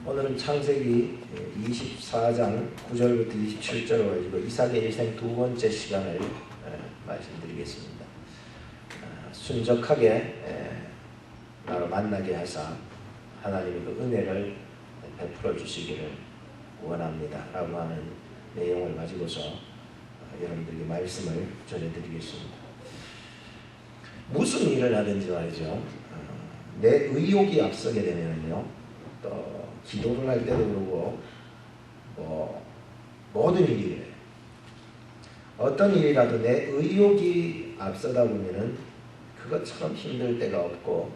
오늘은 창세기 24장 9절부터 27절로 가지고 이삭의 일생 두 번째 시간을 말씀드리겠습니다. 순적하게 나로 만나게 하사 하나님의 그 은혜를 베풀어 주시기를 원합니다 라고 하는 내용을 가지고서 여러분들에게 말씀을 전해드리겠습니다. 무슨 일을 하든지 말이죠, 내 의욕이 앞서게 되면요, 또 기도를 할 때도 그러고 모든 일이 그래요. 어떤 일이라도 내 의욕이 앞서다 보면은 그것처럼 힘들 때가 없고,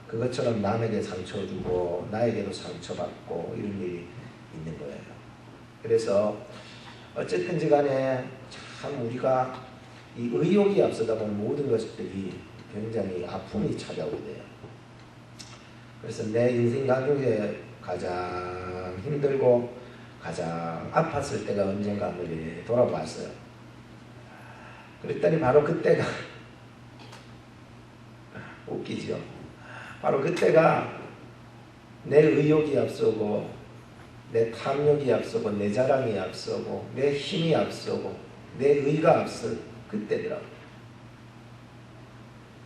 그것처럼 남에게 상처 주고 나에게도 상처받고 이런 일이 있는 거예요. 그래서 어쨌든지 간에 참 우리가 이 의욕이 앞서다 보면 모든 것들이 굉장히 아픔이 찾아오게 돼요. 그래서 내 인생 가운데 가장 힘들고 가장 아팠을 때가 언젠가 한번 돌아봤어요. 그랬더니 바로 그때가 웃기죠. 바로 그때가 내 의욕이 앞서고 내 탐욕이 앞서고 내 자랑이 앞서고 내 힘이 앞서고 내 의가 앞서 그때더라고요.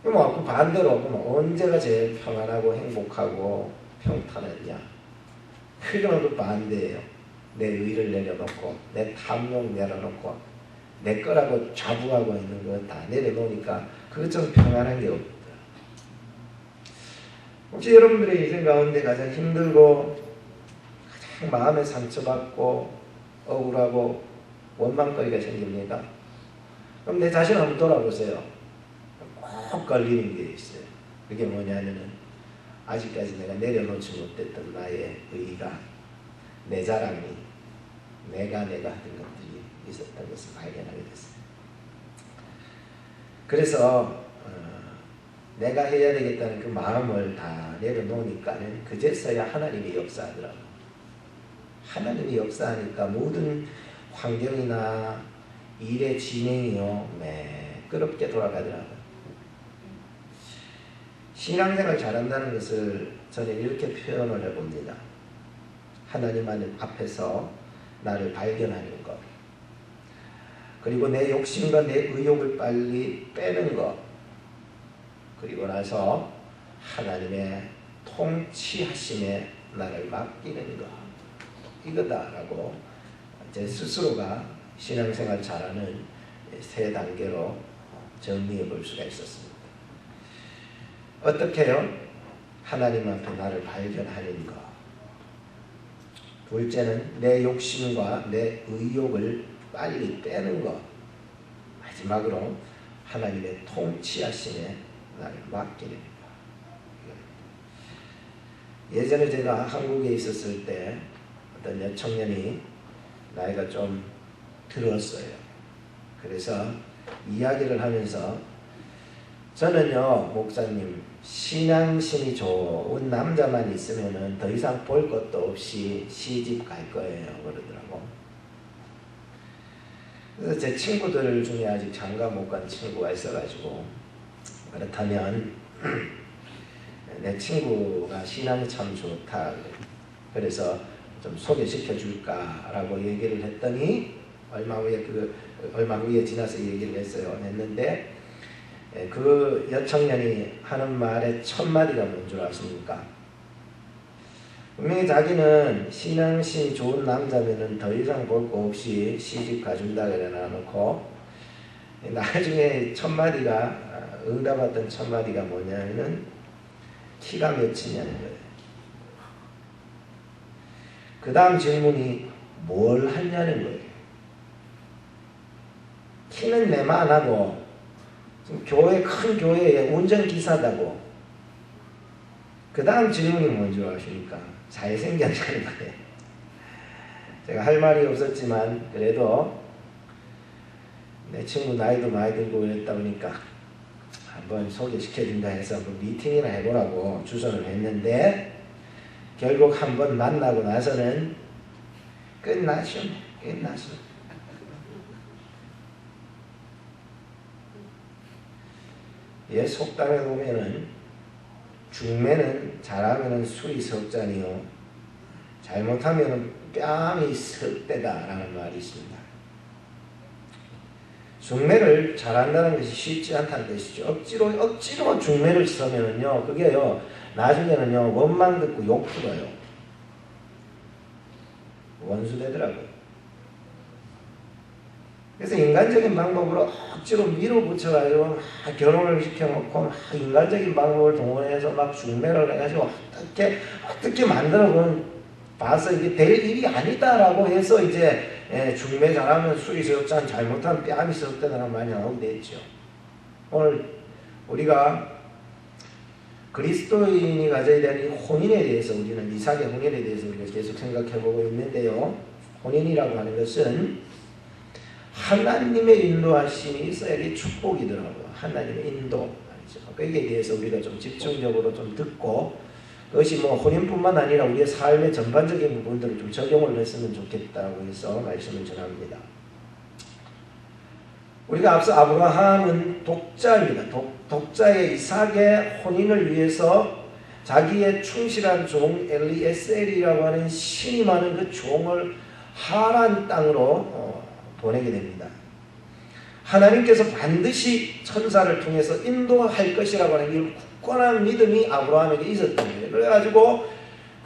그 반대로 언제가 제일 평안하고 행복하고 평탄했냐? 그건 그 반대예요. 내 의를 내려놓고 내 탐욕 내려놓고 내 거라고 자부하고 있는 거 다 내려놓으니까 그것처럼 평안한 게 없다. 혹시 여러분들의 인생 가운데 가장 힘들고 가장 마음에 상처받고 억울하고 원망거리가 생깁니까? 그럼 내 자신 한번 돌아보세요. 꼭 걸리는 게 있어요. 그게 뭐냐면은 아직까지 내가 내려놓지 못했던 나의 의가, 내 자랑이, 내가 하던 것들이 있었던 것을 발견하게 됐어요. 그래서 내가 해야 되겠다는 그 마음을 다 내려놓으니까는 그제서야 하나님이 역사하더라고요. 하나님이 역사하니까 모든 환경이나 일의 진행이요 매끄럽게 돌아가더라고요. 신앙생활 잘한다는 것을 저는 이렇게 표현을 해봅니다. 하나님 앞에서 나를 발견하는 것, 그리고 내 욕심과 내 의욕을 빨리 빼는 것, 그리고 나서 하나님의 통치하심에 나를 맡기는 것, 이거다라고 제 스스로가 신앙생활 잘하는 세 단계로 정리해 볼 수가 있었습니다. 어떻게 해요? 하나님 앞에 나를 발견하는 것. 둘째는 내 욕심과 내 의욕을 빨리 빼는 것. 마지막으로 하나님의 통치하심에 나를 맡기는 것. 예전에 제가 한국에 있었을 때 어떤 여청년이 나이가 좀 들었어요. 그래서 이야기를 하면서 저는요, 목사님, 신앙심이 좋은 남자만 있으면 더 이상 볼 것도 없이 시집 갈 거예요, 그러더라고. 그래서 제 친구들 중에 아직 장가 못 간 친구가 있어가지고, 그렇다면 내 친구가 신앙이 참 좋다, 그래서 좀 소개시켜 줄까라고 얘기를 했더니 얼마 후에 지나서 얘기를 했는데 그 여청년이 하는 말의 첫 마디가 뭔 줄 아십니까? 분명히 자기는 신앙심이 좋은 남자면은 더 이상 볼 거 없이 시집 가준다 그래 놔놓고, 나중에 첫 마디가, 응답했던 첫 마디가 뭐냐면은 키가 몇이냐는 거예요. 그 다음 질문이 뭘 하냐는 거예요. 키는 내만하고 큰 교회에 운전기사다고. 그 다음 질문이 뭔지 아십니까? 잘생겼냐는 거예요. 제가 할 말이 없었지만 그래도 내 친구 나이도 많이 들고 그랬다 보니까 한번 소개시켜준다 해서 한번 미팅이나 해보라고 주선을 했는데, 결국 한번 만나고 나서는 끝났어. 예, 속담에 보면은 중매는 잘하면은 술이 석 잔이요, 잘못하면 뺨이 썩대다라는 말이 있습니다. 중매를 잘한다는 것이 쉽지 않다는 뜻이죠. 억지로 중매를 서면은요, 그게요, 나중에는요, 원망 듣고 욕 들어요. 원수 되더라고요. 그래서 인간적인 방법으로 억지로 밀어붙여가지고 막 결혼을 시켜놓고 막 인간적인 방법을 동원해서 막 중매를 해가지고 어떻게 만들어보면 봐서 이게 될 일이 아니다라고 해서 이제 중매 잘하면 술이 썩잖아, 잘못하면 뺨이 썩다는 말이 나오게 됐죠. 오늘 우리가 그리스도인이 가져야 되는 이 혼인에 대해서 우리는 이삭의 혼인에 대해서 우리가 계속 생각해보고 있는데요. 혼인이라고 하는 것은 하나님의 인도하심이 있어야 이 축복이더라고요. 하나님의 인도 말이죠. 거기에 대해서 우리가 좀 집중적으로 좀 듣고 그것이 뭐 혼인뿐만 아니라 우리의 삶의 전반적인 부분들을 좀 적용을 했으면 좋겠다고 해서 말씀을 전합니다. 우리가 앞서 아브라함은 독자입니다. 독자의 이삭의 혼인을 위해서 자기의 충실한 종 엘리에셀이라고 하는 신이 많은 그 종을 하란 땅으로 보내게 됩니다. 하나님께서 반드시 천사를 통해서 인도할 것이라고 하는 이 굳건한 믿음이 아브라함에게 있었던 거예요. 그래가지고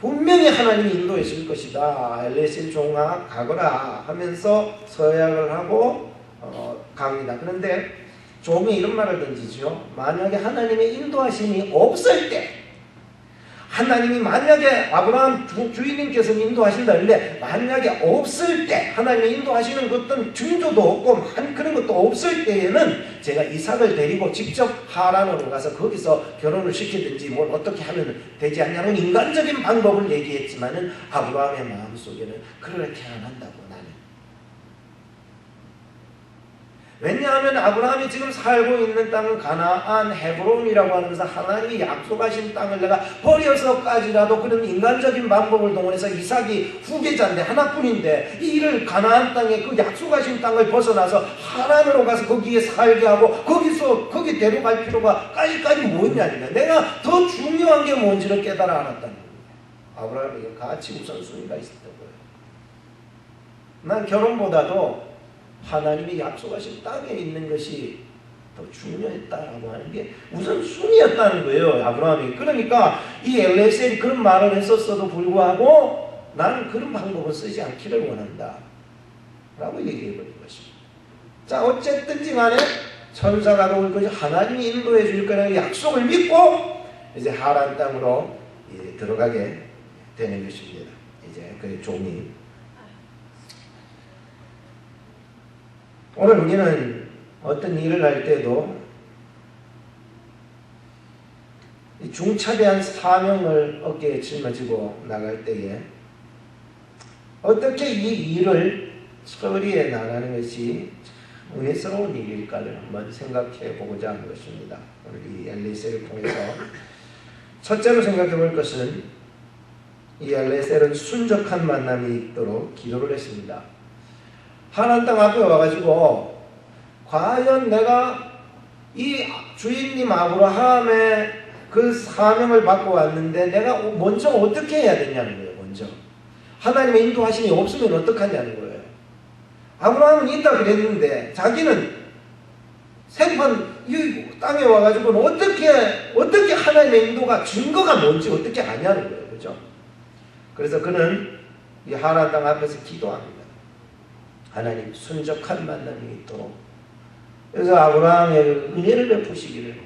분명히 하나님이 인도해 줄 것이다. 엘리에셀 종아 가거라 하면서 서약을 하고 갑니다. 그런데 종이 이런 말을 던지죠. 만약에 하나님의 인도하심이 없을 때, 하나님이 만약에 아브라함 주인님께서 인도하신다는데 만약에 없을 때, 하나님이 인도하시는 어떤 징조도 없고 그런 것도 없을 때에는 제가 이삭을 데리고 직접 하란으로 가서 거기서 결혼을 시키든지 뭘 어떻게 하면 되지 않냐는 인간적인 방법을 얘기했지만은 아브라함의 마음속에는 그렇게 안 한다고. 왜냐하면 아브라함이 지금 살고 있는 땅은 가나안 헤브론이라고 하면서 하나님이 약속하신 땅을 내가 버려서까지라도 그런 인간적인 방법을 동원해서 이삭이 후계자인데 하나뿐인데 이 일을 가나안 땅에 그 약속하신 땅을 벗어나서 하란으로 가서 거기에 살게 하고 거기 데려갈 필요가 까지까지 뭐냐니까 내가 더 중요한 게 뭔지를 깨달아 알았다는 거예요. 아브라함에게 가치 우선순위가 있었던 거예요. 난 결혼보다도 하나님이 약속하신 땅에 있는 것이 더 중요했다라고 하는 게 우선순위였다는 거예요. 아브라함이. 그러니까 이 엘리에셀이 그런 말을 했었어도 불구하고 나는 그런 방법을 쓰지 않기를 원한다 라고 얘기해버린 것입니다. 자, 어쨌든지 간에 천사가 올 것이 하나님이 인도해 줄 거라는 약속을 믿고 이제 하란 땅으로 들어가게 되는 것입니다. 이제 그 종이. 오늘 우리는 어떤 일을 할 때도 중차대한 사명을 어깨에 짊어지고 나갈 때에 어떻게 이 일을 처리해 나가는 것이 은혜스러운 일일까를 한번 생각해 보고자 하는 것입니다. 오늘 이 엘리에셀을 통해서 첫째로 생각해 볼 것은 이 엘리에셀은 순적한 만남이 있도록 기도를 했습니다. 하나님 땅 앞에 와가지고 과연 내가 이 주인님 아브라함의 그 사명을 받고 왔는데 내가 먼저 어떻게 해야 되냐는 거예요. 먼저 하나님의 인도하심이 없으면 어떡하냐는 거예요. 아브라함은 있다 그랬는데 자기는 생판 이 땅에 와가지고 어떻게 하나님의 인도가 증거가 뭔지 어떻게 아냐는 거예요. 그죠? 그래서 그는 이 하나님 땅 앞에서 기도합니다. 하나님 순적한 만남이 있도록. 그래서 아브라함에게 은혜를 베푸시기를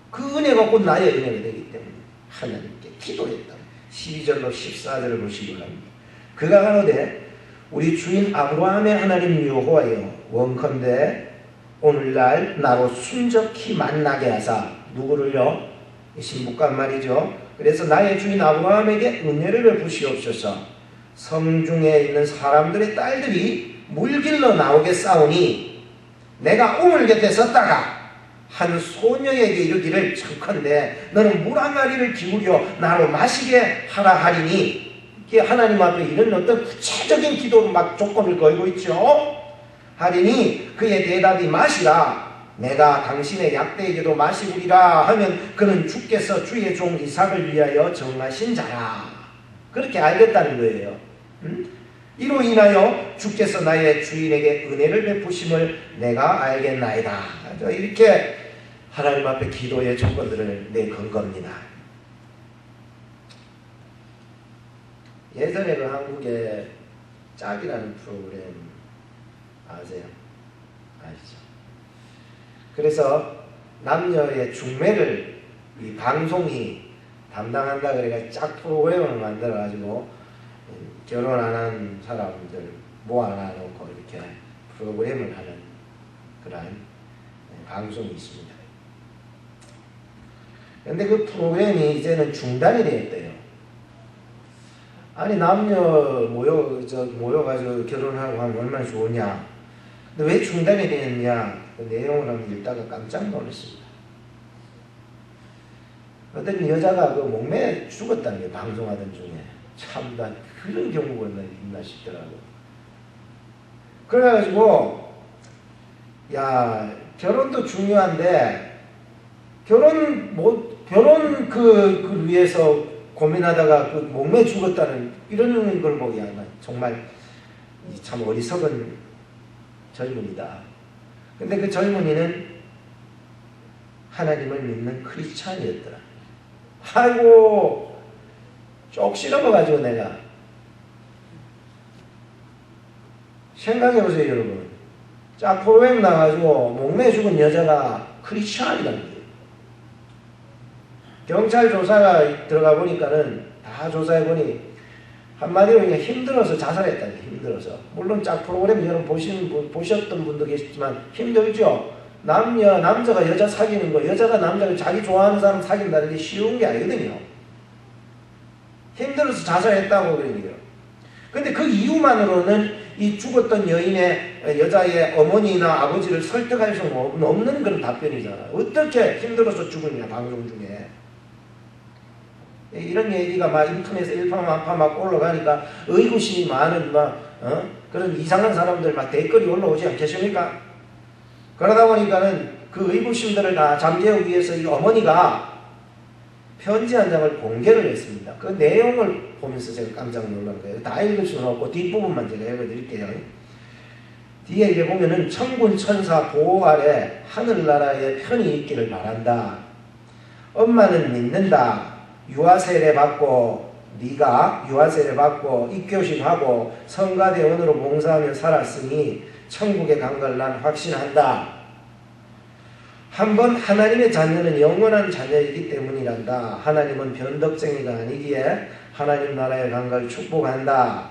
그 은혜가 곧 나의 은혜가 되기 때문에 하나님께 기도했다. 12절로 14절을 보시기 바랍니다. 그가 가로되 우리 주인 아브라함의 하나님 여호와여 원컨대 오늘날 나로 순적히 만나게 하사 누구를요? 신부간 말이죠. 그래서 나의 주인 아브라함에게 은혜를 베푸시옵소서. 성중에 있는 사람들의 딸들이 물길로 나오겠사오니 내가 우물 곁에 섰다가 한 소녀에게 이르기를 청컨대 너는 물 한 마리를 기울여 나로 마시게 하라 하리니 이게 하나님 앞에 이런 어떤 구체적인 기도로 막 조건을 걸고 있죠. 하리니 그의 대답이 마시라 내가 당신의 약대에게도 마시우리라 하면 그는 주께서 주의 종 이삭을 위하여 정하신 자라. 그렇게 알겠다는 거예요. 이로 인하여 주께서 나의 주인에게 은혜를 베푸심을 내가 알겠나이다. 이렇게 하나님 앞에 기도의 조건들을 내건 겁니다. 예전에 그 한국의 짝이라는 프로그램 아세요? 아시죠? 그래서 남녀의 중매를 이 방송이 담당한다 그래가 짝 프로그램을 만들어가지고 결혼 안 한 사람들 모아놔놓고 이렇게 프로그램을 하는 그러한 방송이 있습니다. 그런데 그 프로그램이 이제는 중단이 되었대요. 아니 남녀 모여가지고 결혼하고 하면 얼마나 좋으냐. 근데 왜 중단이 되었냐. 그 내용을 한번 읽다가 깜짝 놀랐습니다. 어떤 여자가 그 목매에 죽었다는 게 방송하던 중에 참 나 그런 경우가 있나 싶더라고. 그래가지고 야 결혼도 중요한데 결혼 그 위해서 고민하다가 그 목매 죽었다는 이런 걸 보기 하나 정말 참 어리석은 젊은이다. 근데 그 젊은이는 하나님을 믿는 크리스찬이었더라. 아이고 쪽 실어가지고 내가 생각해보세요 여러분. 짝 프로그램 나가지고 목매 죽은 여자가 크리스찬이라는 거예요. 경찰 조사가 들어가 보니까는 다 조사해보니 한마디로 그냥 힘들어서 자살했다는 게 힘들어서. 물론 짝 프로그램 여러분 보셨던 분도 계시지만 힘들죠. 남자가 여자 사귀는 거, 여자가 남자를 자기 좋아하는 사람 사귄다는 게 쉬운 게 아니거든요. 힘들어서 자살했다고 그러니까요. 근데 그 이유만으로는 이 죽었던 여자의 어머니나 아버지를 설득할 수 없는 그런 답변이잖아요. 어떻게 힘들어서 죽으냐, 방송 중에. 이런 얘기가 막 인터넷에 일파만파 막 올라가니까 의구심이 많은 그런 이상한 사람들 막 댓글이 올라오지 않겠습니까? 그러다 보니까는 그 의구심들을 다 잠재우기 위해서 이 어머니가 편지 한 장을 공개를 했습니다. 그 내용을 보면서 제가 깜짝 놀란 거예요. 다 읽을 수는 없고 뒷부분만 제가 읽어드릴게요. 뒤에 이게 보면은 천군 천사 보호 아래 하늘나라에 편히 있기를 바란다. 엄마는 믿는다. 유아세례 받고 네가 유아세례 받고 입교식하고 성가대원으로 봉사하며 살았으니 천국에 간 걸 난 확신한다. 한번 하나님의 자녀는 영원한 자녀이기 때문이란다. 하나님은 변덕쟁이가 아니기에 하나님 나라에 간 걸 축복한다.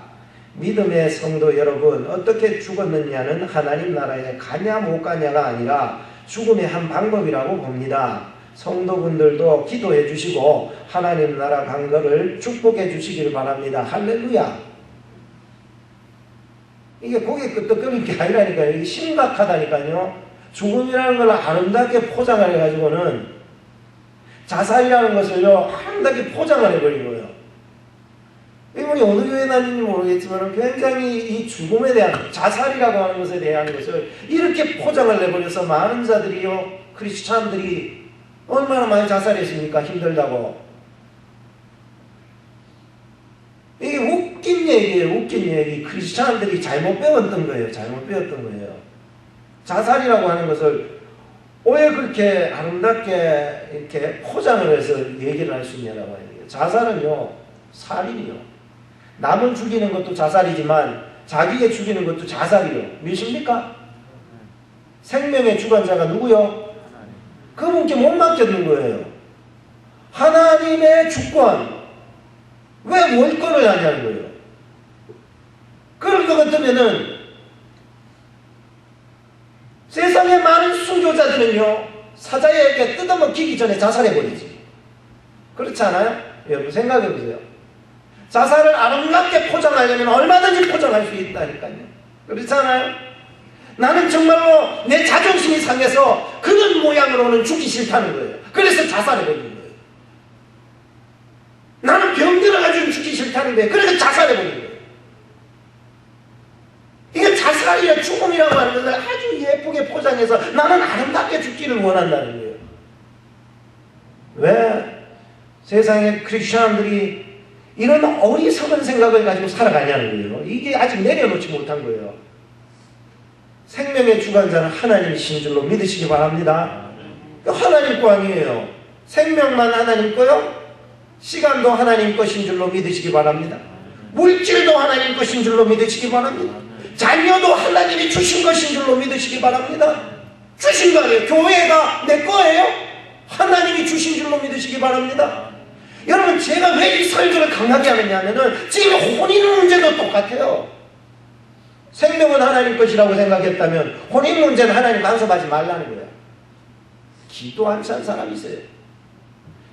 믿음의 성도 여러분, 어떻게 죽었느냐는 하나님 나라에 가냐 못 가냐가 아니라 죽음의 한 방법이라고 봅니다. 성도분들도 기도해 주시고 하나님 나라 간 거를 축복해 주시기를 바랍니다. 할렐루야. 이게 고개 끄덕거리는 게 아니라니까요. 이게 심각하다니까요. 죽음이라는 걸 아름답게 포장을 해가지고는 자살이라는 것을요 아름답게 포장을 해버린 거예요. 이분이 어느 교회 다니는지 모르겠지만 굉장히 이 죽음에 대한 자살이라고 하는 것에 대한 것을 이렇게 포장을 내버려서 많은 자들이요 크리스찬들이 얼마나 많이 자살했습니까? 힘들다고. 이게 웃긴 얘기예요. 웃긴 얘기. 크리스찬들이 잘못 배웠던 거예요. 잘못 배웠던 거예요. 자살이라고 하는 것을 왜 그렇게 아름답게 이렇게 포장을 해서 얘기를 할 수 있냐라고 하는 거예요. 자살은요, 살인이요. 남을 죽이는 것도 자살이지만 자기가 죽이는 것도 자살이요. 믿습니까? 생명의 주관자가 누구요? 그분께 못 맡겼는 거예요. 하나님의 주권. 왜 월권을 하냐는 거예요. 그럴 것 같으면은 세상의 많은 순교자들은요 사자에게 뜯어먹히기 전에 자살해버리지. 그렇지 않아요? 여러분 생각해보세요. 자살을 아름답게 포장하려면 얼마든지 포장할 수 있다니까요. 그렇지 않아요? 나는 정말로 내 자존심이 상해서 그런 모양으로는 죽기 싫다는 거예요. 그래서 자살해버리는 거예요. 나는 병들어가지고 죽기 싫다는 거예요. 그래서 자살해버리는 거예요. 이게 자살이야 죽음이라고 하는 것을 아주 예쁘게 포장해서 나는 아름답게 죽기를 원한다는 거예요. 왜 세상의 크리스천들이 이런 어리석은 생각을 가지고 살아가냐는 거예요. 이게 아직 내려놓지 못한 거예요. 생명의 주관자는 하나님이신 줄로 믿으시기 바랍니다. 하나님 거 아니에요. 생명만 하나님 거요. 시간도 하나님 것인 줄로 믿으시기 바랍니다. 물질도 하나님 것인 줄로 믿으시기 바랍니다. 자녀도 하나님이 주신 것인 줄로 믿으시기 바랍니다. 주신 거 아니에요. 교회가 내 거예요. 하나님이 주신 줄로 믿으시기 바랍니다. 여러분, 제가 왜 이 설교를 강하게 하느냐면은 지금 혼인 문제도 똑같아요. 생명은 하나님 것이라고 생각했다면 혼인 문제는 하나님 간섭하지 말라는 거예요. 기도하는 사람이 있어요.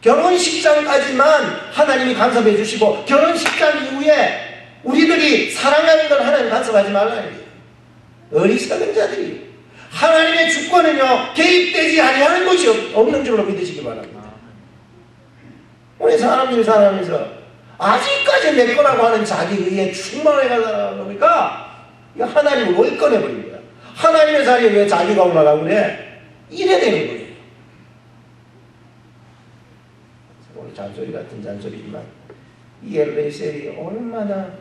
결혼식장까지만 하나님이 간섭해 주시고 결혼식장 이후에 우리들이 사랑하는 건 하나님 간섭하지 말라는 거예요. 어리석은 자들이 하나님의 주권은요 개입되지 아니하는 것이 없는 줄로 믿으시기 바랍니다. 우리 사람들이 살아가면서 아직까지 내 거라고 하는 자기 의에 충만해가 살아가니까 하나님을 월권해버린 거야. 하나님의 자리에 왜 자기가 올라가고 그래? 이래 되는 거예요. 오늘 잔소리 같은 잔소리지만 이 엘레셀이 얼마나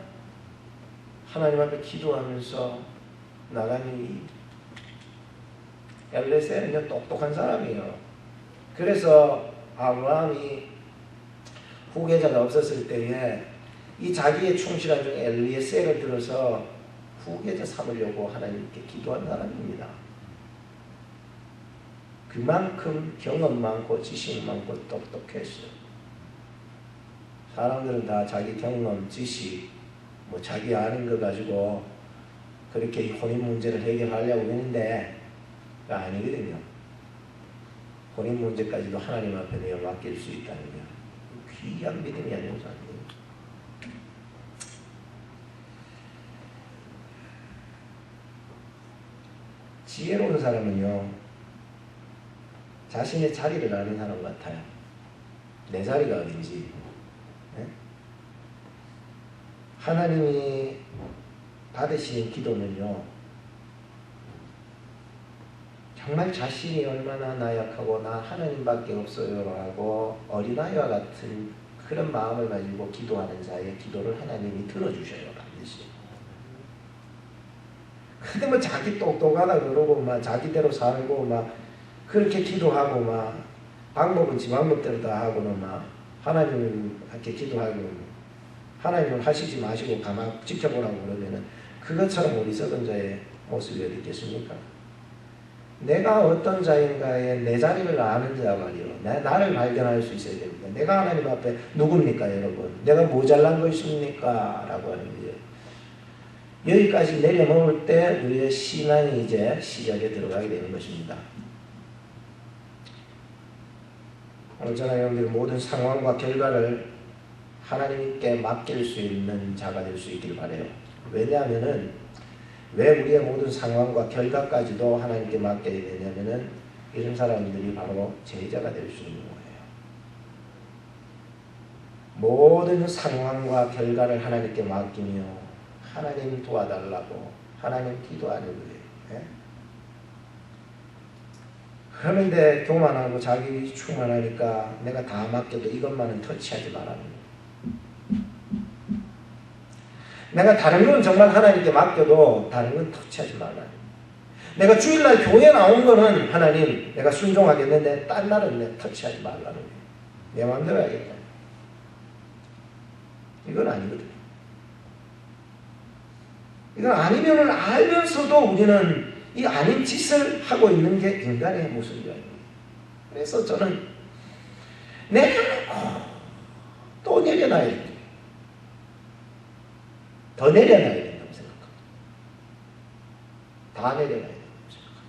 하나님 앞에 기도하면서 나가니 엘레셀은 똑똑한 사람이에요. 그래서 아브라함이 후계자가 없었을 때에 이 자기의 충실한 중에 엘리에셀을 들어서 후계자 삼으려고 하나님께 기도한 사람입니다. 그만큼 경험 많고 지식 많고 똑똑했어요. 사람들은 다 자기 경험, 지식, 뭐 자기 아는 거 가지고 그렇게 이 혼인 문제를 해결하려고 하는데 그게 아니거든요. 혼인 문제까지도 하나님 앞에 내어 맡길 수 있다는 게 귀한 믿음이 아니고 아니에요. 지혜로운 사람은요 자신의 자리를 아는 사람 같아요. 내 자리가 어딘지. 네? 하나님이 받으시는 기도는요 정말 자신이 얼마나 나약하고 나 하나님밖에 없어요 하고 어린아이와 같은 그런 마음을 가지고 기도하는 자의 기도를 하나님이 들어주셔요. 반드시. 근데 뭐 자기 똑똑하다 그러고 막 자기대로 살고 막 그렇게 기도하고 막 방법은 지 방법대로 다 하고는 막 하나님한테 기도하고 하나님은 하시지 마시고 가만 지켜보라고 그러면은 그것처럼 어리석은 자의 모습이 어디 있겠습니까? 내가 어떤 자인가에 내 자리를 아는 자 말이요. 나를 발견할 수 있어야 됩니다. 내가 하나님 앞에 누굽니까 여러분? 내가 모자란 것입니까? 라고 하는 거예요. 여기까지 내려놓을 때 우리의 신앙이 이제 시작에 들어가게 되는 것입니다. 오늘 저는 여러분들의 모든 상황과 결과를 하나님께 맡길 수 있는 자가 될 수 있길 바라요. 왜냐하면은 왜 우리의 모든 상황과 결과까지도 하나님께 맡게 되냐면은 이런 사람들이 바로 제자가 될 수 있는 거예요. 모든 상황과 결과를 하나님께 맡기며 하나님 도와달라고 하나님 기도하는 거예요. 네? 그런데 교만하고 자기 충만하니까 내가 다 맡겨도 이것만은 터치하지 말라는 거예요. 내가 다른 건 정말 하나님께 맡겨도 다른 건 터치하지 말라. 내가 주일날 교회 나온 거는 하나님 내가 순종하겠는데 딴 날은 내 터치하지 말라는 거예요. 내 마음대로 해야겠다. 이건 아니거든. 이건 아니면은 알면서도 우리는 이 아닌 짓을 하고 있는 게 인간의 모습이에요. 그래서 저는 내려놓고 또 내려놔야 돼. 더 내려놔야 된다고 생각합니다. 다 내려놔야 된다고 생각합니다.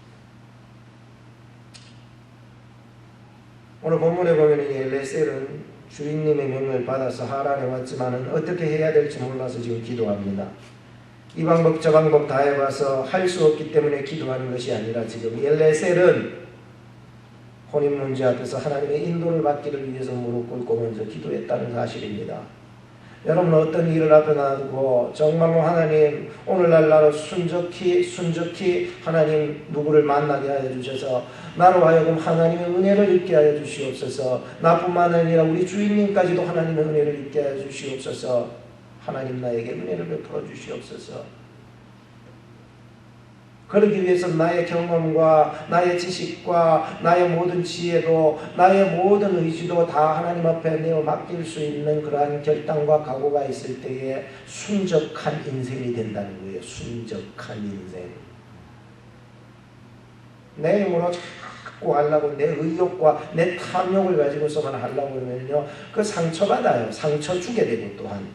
오늘 본문에 보면 이 엘레셀은 주인님의 명을 받아서 하란에 왔지만은 어떻게 해야 될지 몰라서 지금 기도합니다. 이 방법 저 방법 다 해봐서 할 수 없기 때문에 기도하는 것이 아니라 지금 엘레셀은 혼인 문제 앞에서 하나님의 인도를 받기를 위해서 무릎 꿇고 먼저 기도했다는 사실입니다. 여러분 어떤 일을 앞에 놔두고 정말로 하나님 오늘날 나로 순적히 하나님 누구를 만나게 하여 주셔서 나로 하여금 하나님의 은혜를 잊게 하여 주시옵소서. 나뿐만 아니라 우리 주인님까지도 하나님의 은혜를 잊게 하여 주시옵소서. 하나님 나에게 은혜를 베풀어 주시옵소서. 그러기 위해서 나의 경험과 나의 지식과 나의 모든 지혜도 나의 모든 의지도 다 하나님 앞에 내어 맡길 수 있는 그러한 결단과 각오가 있을 때에 순적한 인생이 된다는 거예요. 순적한 인생. 내 힘으로 자꾸 하려고 내 의욕과 내 탐욕을 가지고서만 하려고 하면요, 그 상처받아요. 상처 주게 되고 또한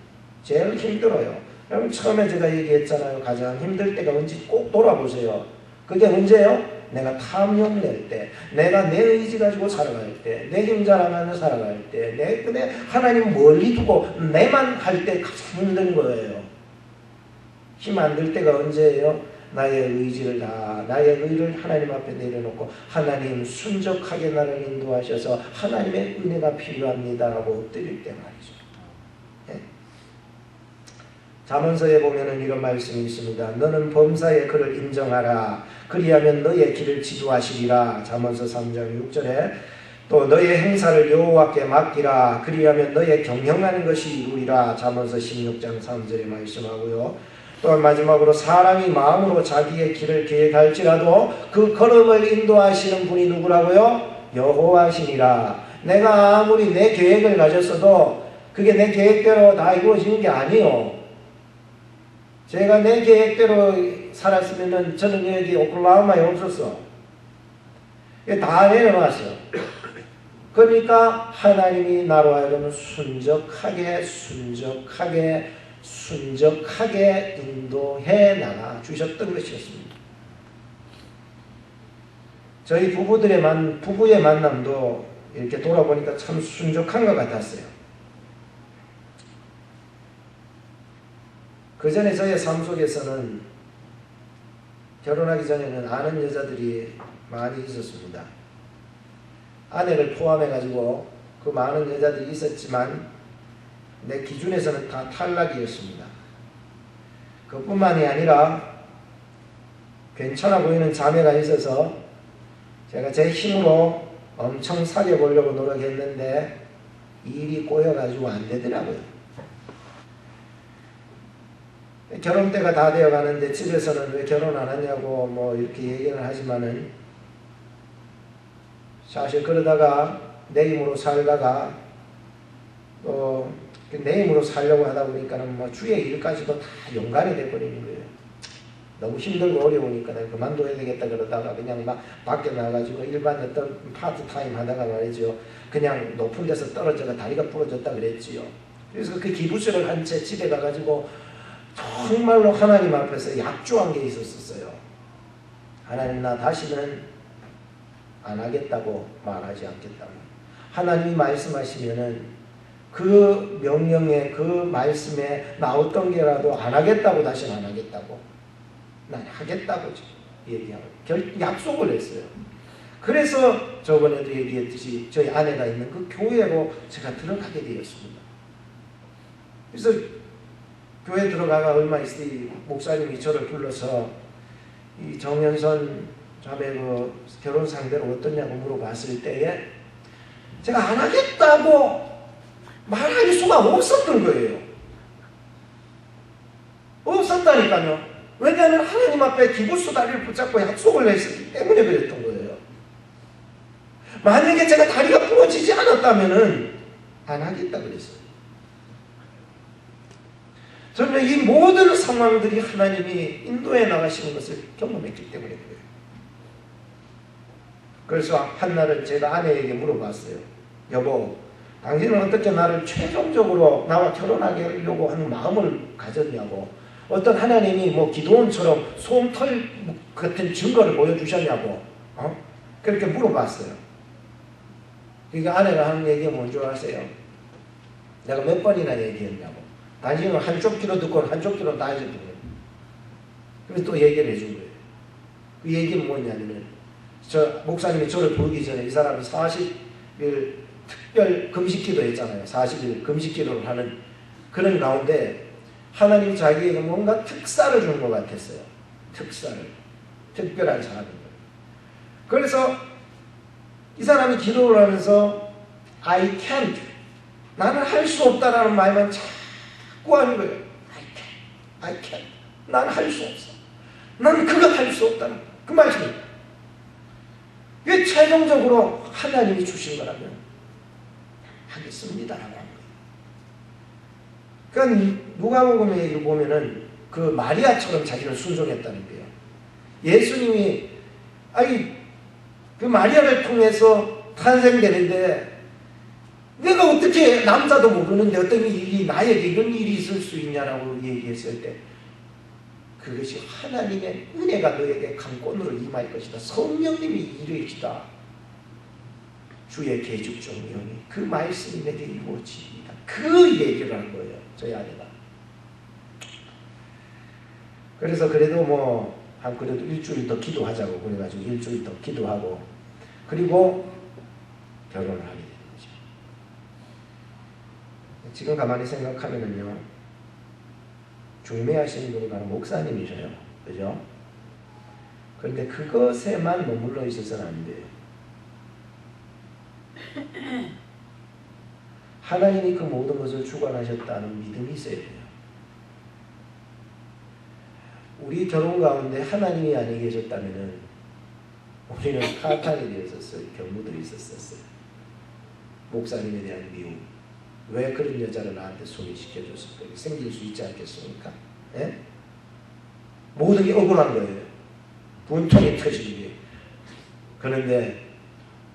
제일 힘들어요. 여러분 처음에 제가 얘기했잖아요. 가장 힘들 때가 언제 꼭 돌아보세요. 그게 언제요? 내가 탐욕 낼 때, 내가 내 의지 가지고 살아갈 때, 내 힘 자랑하며 살아갈 때, 내 하나님 멀리 두고 내만 할 때 가장 힘든 거예요. 힘 안 들 때가 언제예요? 나의 의지를 다, 나의 의를 하나님 앞에 내려놓고 하나님 순적하게 나를 인도하셔서 하나님의 은혜가 필요합니다라고 엎드릴 때 말이죠. 잠언서에 보면은 이런 말씀이 있습니다. 너는 범사의 그를 인정하라. 그리하면 너의 길을 지도하시리라. 잠언서 3장 6절에 또 너의 행사를 여호와께 맡기라. 그리하면 너의 경영하는 것이 이루리라. 잠언서 16장 3절에 말씀하고요. 또 마지막으로 사람이 마음으로 자기의 길을 계획할지라도 그 걸음을 인도하시는 분이 누구라고요? 여호와시니라. 내가 아무리 내 계획을 가졌어도 그게 내 계획대로 다 이루어지는 게 아니요. 제가 내 계획대로 살았으면은 저는 여기 오클라호마에 없었어. 다 내려놨어. 그러니까 하나님이 나로 하여금 순적하게 인도해 나가 주셨던 것이었습니다. 저희 부부의 만남도 이렇게 돌아보니까 참 순적한 것 같았어요. 그 전에 저의 삶 속에서는 결혼하기 전에는 아는 여자들이 많이 있었습니다. 아내를 포함해가지고 그 많은 여자들이 있었지만 내 기준에서는 다 탈락이었습니다. 그뿐만이 아니라 괜찮아 보이는 자매가 있어서 제가 제 힘으로 엄청 사귀어 보려고 노력했는데 일이 꼬여가지고 안 되더라고요. 결혼 때가 다 되어 가는데 집에서는 왜 결혼 안 하냐고 뭐 이렇게 얘기를 하지만은 사실 그러다가 내 힘으로 살다가 또 내 힘으로 살려고 하다 보니까는 뭐 주의 일까지도 다 연관이 돼버리는 거예요. 너무 힘들고 어려우니까 내가 그만둬야 되겠다 그러다가 그냥 막 밖에 나가가지고 일반 어떤 파트타임 하다가 말이죠. 그냥 높은 데서 떨어져가 다리가 부러졌다 그랬지요. 그래서 그 기부스를 한 채 집에 가가지고 정말로 하나님 앞에서 약조한 게 있었어요. 하나님 나 다시는 안 하겠다고 말하지 않겠다고. 하나님이 말씀하시면은 그 명령에 그 말씀에 나 어떤 게라도 안 하겠다고 다시는 안 하겠다고. 난 하겠다고 얘기하고 약속을 했어요. 그래서 저번에도 얘기했듯이 저희 아내가 있는 그 교회로 제가 들어가게 되었습니다. 그래서 교회 들어가가 얼마 있을 때 목사님이 저를 불러서 이 정연선 자매 그 결혼 상대로 어떠냐고 물어봤을 때에 제가 안 하겠다고 말할 수가 없었던 거예요. 없었다니까요. 왜냐하면 하나님 앞에 기부수 다리를 붙잡고 약속을 했기 때문에 그랬던 거예요. 만약에 제가 다리가 부러지지 않았다면은 안 하겠다 그랬어요. 저는 이 모든 상황들이 하나님이 인도해 나가시는 것을 경험했기 때문에 그래요. 그래서 한날은 제가 아내에게 물어봤어요. 여보, 당신은 어떻게 나를 최종적으로 나와 결혼하게 하려고 하는 마음을 가졌냐고. 어떤 하나님이 뭐 기도원처럼 솜털 같은 증거를 보여주셨냐고. 그렇게 물어봤어요. 그러니까 아내가 하는 얘기가 뭔지 아세요? 내가 몇 번이나 얘기했냐고. 당신은 한쪽 귀로 듣고는 한쪽 귀로 다 해줬던 거예요. 그래서 또 얘기를 해준 거예요. 그 얘기는 뭐냐면 저 목사님이 저를 부르기 전에 이 사람이 40일 특별 금식기도 했잖아요. 40일 금식기도를 하는 그런 가운데 하나님이 자기에게 뭔가 특사를 준 것 같았어요. 특사를. 특별한 사람인 거예요. 그래서 이 사람이 기도를 하면서 I can't, 나는 할 수 없다라는 말만 자꾸 하는 거예요. I can't, 나는 할 수 없어. 나는 그거 할 수 없다는 그 말씀입니다. 왜 최종적으로 하나님이 주신 거라면 하겠습니다라고 하는 거예요. 그러니까 누가복음에 보면은 그 마리아처럼 자기는 순종했다는 거예요. 예수님이 그 마리아를 통해서 탄생되는데 내가 어떻게 남자도 모르는데 어떤 일이 나에게 이런 일이 있을 수 있냐라고 얘기했을 때 그것이 하나님의 은혜가 너에게 강권으로 임할 것이다. 성령님이 이르시다. 주의 계집종 영이 그 말씀이 내게 이루어집니다. 그 얘기를 한 거예요. 저희 아내가. 그래서 그래도 그래도 일주일 더 기도하자고 그래가지고 일주일 더 기도하고 그리고 결혼을 하게 되는 거죠. 지금 가만히 생각하면은요, 중매하시는 분이 바로 목사님이셔요. 그죠? 그런데 그것에만 머물러 있어서는 안 돼요. 하나님이 그 모든 것을 주관하셨다는 믿음이 있어야 돼요. 우리 결혼 가운데 하나님이 아니 계셨다면은 우리는 타탄이 되었었어요. 경무들이 있었어요. 목사님에 대한 미움. 왜 그런 여자를 나한테 소개시켜줬을까? 생길 수 있지 않겠습니까? 예? 모든 게 억울한 거예요. 분통이 터지는 게. 그런데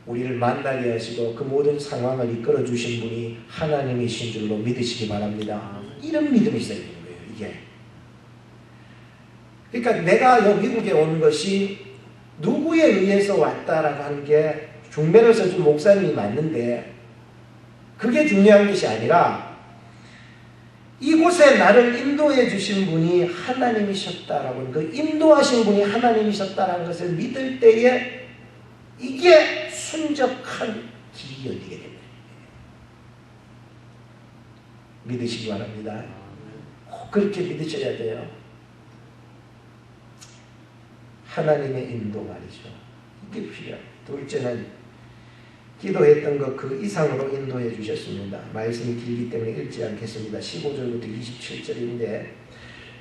우리를 만나게 하시고 그 모든 상황을 이끌어 주신 분이 하나님이신 줄로 믿으시기 바랍니다. 이런 믿음이 있어야 되는 거예요. 이게. 그러니까 내가 여기 미국에 온 것이 누구에 의해서 왔다라고 하는 게 중매로서 좀 목사님이 맞는데 그게 중요한 것이 아니라 이곳에 나를 인도해 주신 분이 하나님이셨다라고 하는 그 인도하신 분이 하나님이셨다라는 것을 믿을 때에 이게 순적한 길이 열리게 됩니다. 믿으시기 바랍니다. 꼭 그렇게 믿으셔야 돼요. 하나님의 인도 말이죠. 이게 필요합니다. 둘째는 기도했던 것 그 이상으로 인도해 주셨습니다. 말씀이 길기 때문에 읽지 않겠습니다. 15절부터 27절인데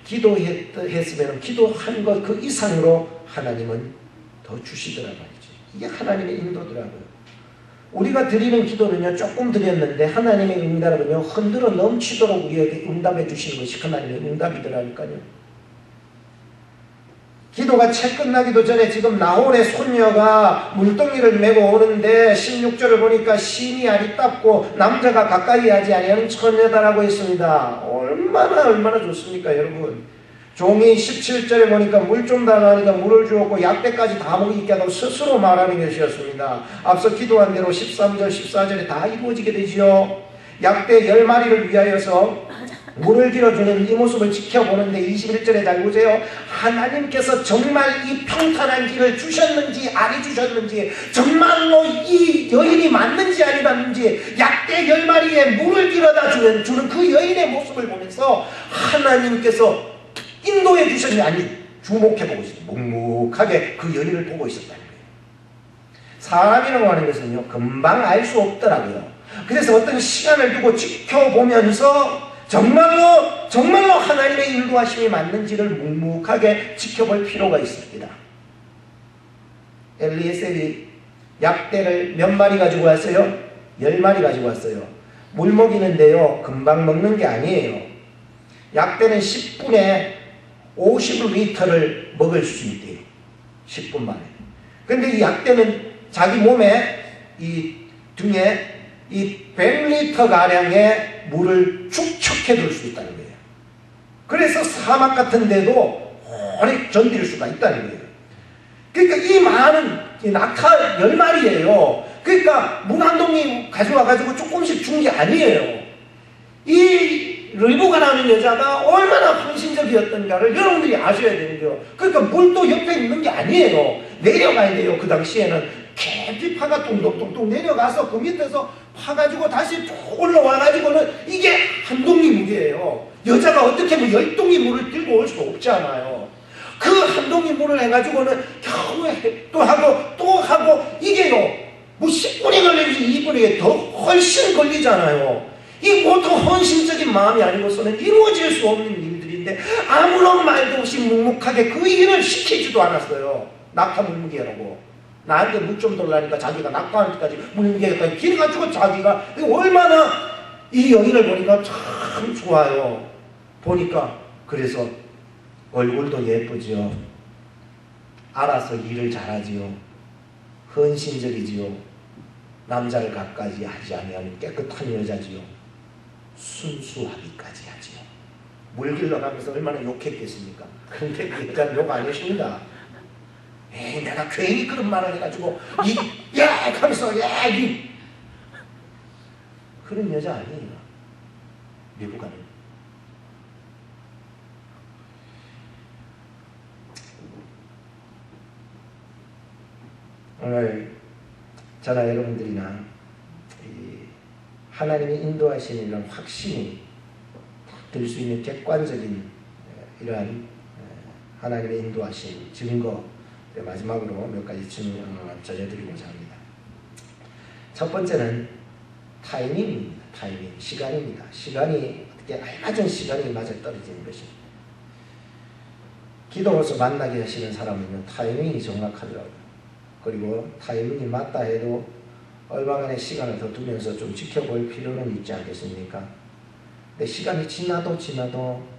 기도했으면 기도한 것 그 이상으로 하나님은 더 주시더라 말이죠. 이게 하나님의 인도더라고요. 우리가 드리는 기도는요, 조금 드렸는데 하나님의 응답은요, 흔들어 넘치도록 우리에게 응답해 주시는 것이 하나님의 응답이더라니까요. 기도가 채 끝나기도 전에 지금 나홀의 손녀가 물동이를 메고 오는데 16절을 보니까 신이 아리답고 남자가 가까이 하지 아니하는 처녀다라고 했습니다. 얼마나 좋습니까 여러분. 종이 17절에 보니까 물 좀 달라니까 물을 주었고 약대까지 다 먹이게 하고 스스로 말하는 것이었습니다. 앞서 기도한 대로 13절 14절에 다 이루어지게 되지요. 약대 10마리를 위하여서 물을 길어주는 이 모습을 지켜보는데 21절에 잘 보세요. 하나님께서 정말 이 평탄한 길을 주셨는지 안 주셨는지, 정말로 이 여인이 맞는지 아니 맞는지, 약대 10마리에 물을 길어다 주는 그 여인의 모습을 보면서 하나님께서 인도해 주셨는지 아니 주목해보고 있어요. 묵묵하게 그 여인을 보고 있었다는 거예요. 사람이라고 하는 것은요, 금방 알 수 없더라고요. 그래서 어떤 시간을 두고 지켜보면서 정말로 하나님의 인도하심이 맞는지를 묵묵하게 지켜볼 필요가 있습니다. 엘리에셀이 약대를 몇 마리 가지고 왔어요? 10마리 가지고 왔어요. 물 먹이는데요, 금방 먹는 게 아니에요. 약대는 10분에 50리터를 먹을 수 있대요. 10분 만에. 근데 이 약대는 자기 몸에 이 등에 이 100리터가량의 물을 축적해 둘 수 있다는 거예요. 그래서 사막 같은 데도 오래 견딜 수가 있다는 거예요. 그러니까 이 많은 이 낙타 10마리예요. 그러니까 물 한 동이 가져와가지고 조금씩 준 게 아니에요. 이 르브가라는 여자가 얼마나 헌신적이었던가를 여러분들이 아셔야 되는 거예요. 그러니까 물도 옆에 있는 게 아니에요. 내려가야 돼요. 그 당시에는 깊이 파가 뚱뚱뚱뚱 내려가서 그 밑에서 파가지고 다시 쭉 올라와가지고는 이게 한 동이 문제예요. 여자가 어떻게 뭐 10동이 물을 들고 올 수 없잖아요. 그 한 동이 물을 해가지고는 겨우 또 하고 또 하고 이게요. 뭐 10분이 걸리지 2분이 더 훨씬 걸리잖아요. 이 보통 헌신적인 마음이 아니고서는 이루어질 수 없는 일들인데 아무런 말도 없이 묵묵하게 그 일을 시키지도 않았어요. 낙타 물무게라고. 나한테 물 좀 돌라니까 자기가 낙타한테까지 물무게까지 길어가지고 자기가 얼마나 이 여인을 보니까 참 좋아요. 보니까 그래서 얼굴도 예쁘지요. 알아서 일을 잘하지요. 헌신적이지요. 남자를 갖가지 하지 아니하는 깨끗한 여자지요. 순수하기까지 하지요. 물 길러가면서 얼마나 욕했겠습니까? 그런데 그 여자는 욕 안 했습니다. 에이, 내가 괜히 그런 말을 해가지고 야 하면서 야 이 그런 여자 아니에요. 미국아는. 오늘 저나 여러분들이나 하나님이 인도하시는 이런 확신이 들 수 있는 객관적인 이러한 하나님의 인도하신 증거, 마지막으로 몇 가지 전해드리고자 합니다. 첫 번째는 타이밍입니다. 타이밍, 시간입니다. 시간이 어떻게 알맞은 시간이 맞아 떨어지는 것입니다. 기도로서 만나게 하시는 사람은요, 타이밍이 정확하더라고요. 그리고 타이밍이 맞다 해도 얼마간의 시간을 더 두면서 좀 지켜볼 필요는 있지 않겠습니까? 근데 시간이 지나도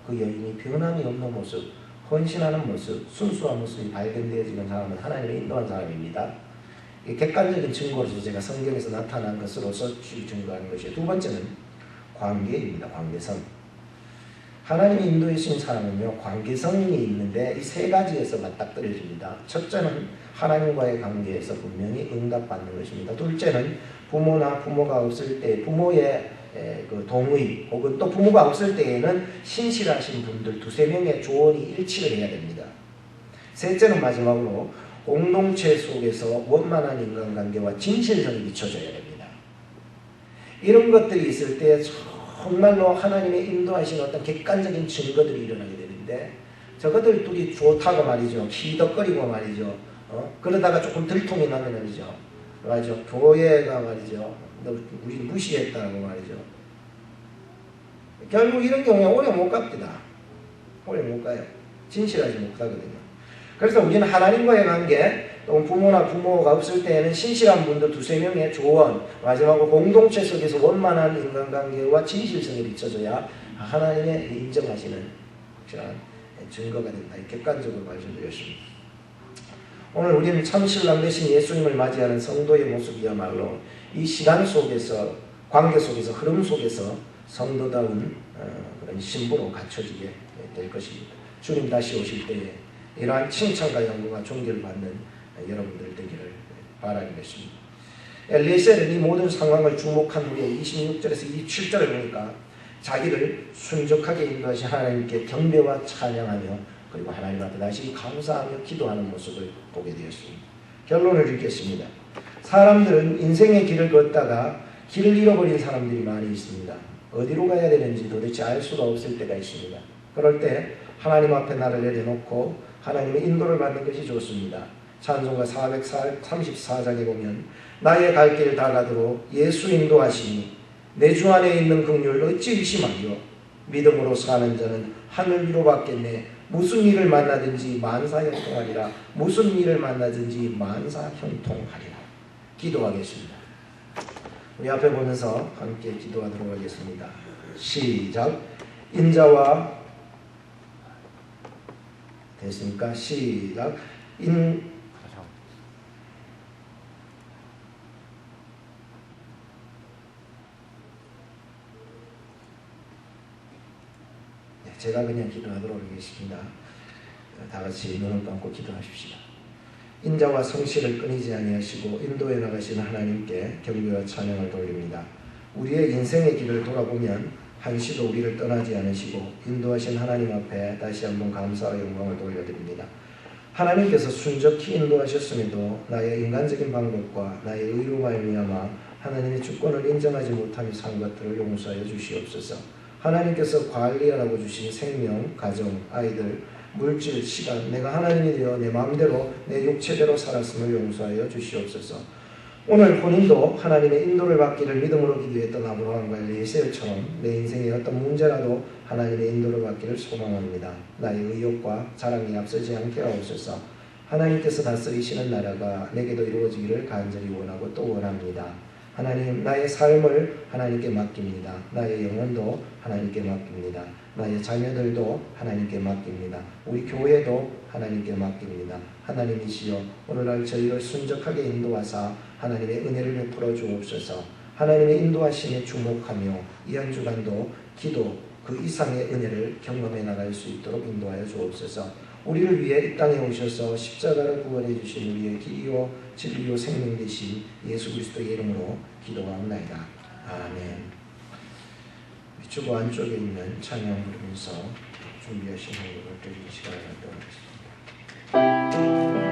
그 여인이 변함이 없는 모습, 헌신하는 모습, 순수한 모습이 발견되어지는 사람은 하나님의 인도한 사람입니다. 이 객관적인 증거로서 제가 성경에서 나타난 것으로서 증거하는 것이에요. 두 번째는 관계입니다. 관계성. 하나님이 인도해 주신 사람은요, 관계성이 있는데 이 세 가지에서 맞닥뜨려집니다. 첫째는 하나님과의 관계에서 분명히 응답받는 것입니다. 둘째는 부모나 부모가 없을 때 부모의 그 동의 혹은 또 부모가 없을 때에는 신실하신 분들 두세 명의 조언이 일치를 해야 됩니다. 셋째는 마지막으로 공동체 속에서 원만한 인간관계와 진실성이 비춰져야 됩니다. 이런 것들이 있을 때 정말로 하나님의 인도하신 어떤 객관적인 증거들이 일어나게 되는데 저것들 둘이 좋다고 말이죠. 키덕거리고 말이죠. 그러다가 조금 들통이 나면 말이죠. 맞죠. 교회가 말이죠. 너 우리 무시했다고 말이죠. 결국 이런 경우에 오래 못 갑니다. 오래 못 가요. 진실하지 못하거든요. 그래서 우리는 하나님과의 관계, 또 부모나 부모가 없을 때에는 신실한 분들 두세 명의 조언, 마지막으로 공동체 속에서 원만한 인간관계와 진실성이 비춰져야 하나님의 인정하시는 확실한 증거가 된다. 객관적으로 말씀드렸습니다. 오늘 우리는 참 신랑 되신 예수님을 맞이하는 성도의 모습이야말로 이 시간 속에서, 관계 속에서, 흐름 속에서 성도다운 그런 신부로 갖춰지게 될 것입니다. 주님 다시 오실 때에 이러한 칭찬과 영광과 존귀를 받는 여러분들 되기를 바라는 것입니다. 엘리에셀은 이 모든 상황을 주목한 후에 26절에서 27절을 보니까 자기를 순적하게 인도하신 하나님께 경배와 찬양하며 그리고 하나님 앞에 다시 감사하며 기도하는 모습을 보게 되었습니다. 결론을 읽겠습니다. 사람들은 인생의 길을 걷다가 길을 잃어버린 사람들이 많이 있습니다. 어디로 가야 되는지 도대체 알 수가 없을 때가 있습니다. 그럴 때 하나님 앞에 나를 내려놓고 하나님의 인도를 받는 것이 좋습니다. 찬송가 434장에 보면 나의 갈 길 다 가도록 예수 인도하시니 내 주 안에 있는 긍휼을 어찌 의심하리요. 믿음으로 사는 자는 하늘 위로 받겠네. 무슨 일을 만나든지 만사형통하리라. 무슨 일을 만나든지 만사형통하리라. 기도하겠습니다. 우리 앞에 보면서 함께 기도하도록 하겠습니다. 시작. 인자와 됐습니까? 시작. 제가 그냥 기도하도록 하겠습니다. 다 같이 눈을 감고 기도하십시다. 인자와 성실을 끊이지 아니하시고 인도해 나가시는 하나님께 경배와 찬양을 돌립니다. 우리의 인생의 길을 돌아보면 한시도 우리를 떠나지 않으시고 인도하신 하나님 앞에 다시 한번 감사와 영광을 돌려드립니다. 하나님께서 순적히 인도하셨음에도 나의 인간적인 방법과 나의 의로 말미암아 하나님의 주권을 인정하지 못하며 산 것들을 용서하여 주시옵소서. 하나님께서 관리하라고 주신 생명, 가정, 아이들, 물질, 시간, 내가 하나님이 되어 내 마음대로 내 육체대로 살았음을 용서하여 주시옵소서. 오늘 본인도 하나님의 인도를 받기를 믿음으로 기도했던 아브라함과 엘리에셀처럼 내 인생의 어떤 문제라도 하나님의 인도를 받기를 소망합니다. 나의 의욕과 자랑이 앞서지 않게 하옵소서. 하나님께서 다스리시는 나라가 내게도 이루어지기를 간절히 원하고 또 원합니다. 하나님, 나의 삶을 하나님께 맡깁니다. 나의 영혼도 하나님께 맡깁니다. 나의 자녀들도 하나님께 맡깁니다. 우리 교회도 하나님께 맡깁니다. 하나님이시여, 오늘날 저희를 순적하게 인도하사 하나님의 은혜를 베풀어 주옵소서. 하나님의 인도하심에 주목하며 이 한 주간도 기도 그 이상의 은혜를 경험해 나갈 수 있도록 인도하여 주옵소서. 우리를 위해 이 땅에 오셔서 십자가를 구원해 주신 우리의 길이요 진리요 생명 되신 예수 그리스도의 이름으로 기도하옵나이다. 아멘. 주보 안쪽에 있는 찬양 부르면서 준비하신 헌금을 드리는 시간을 갖도록 하겠습니다.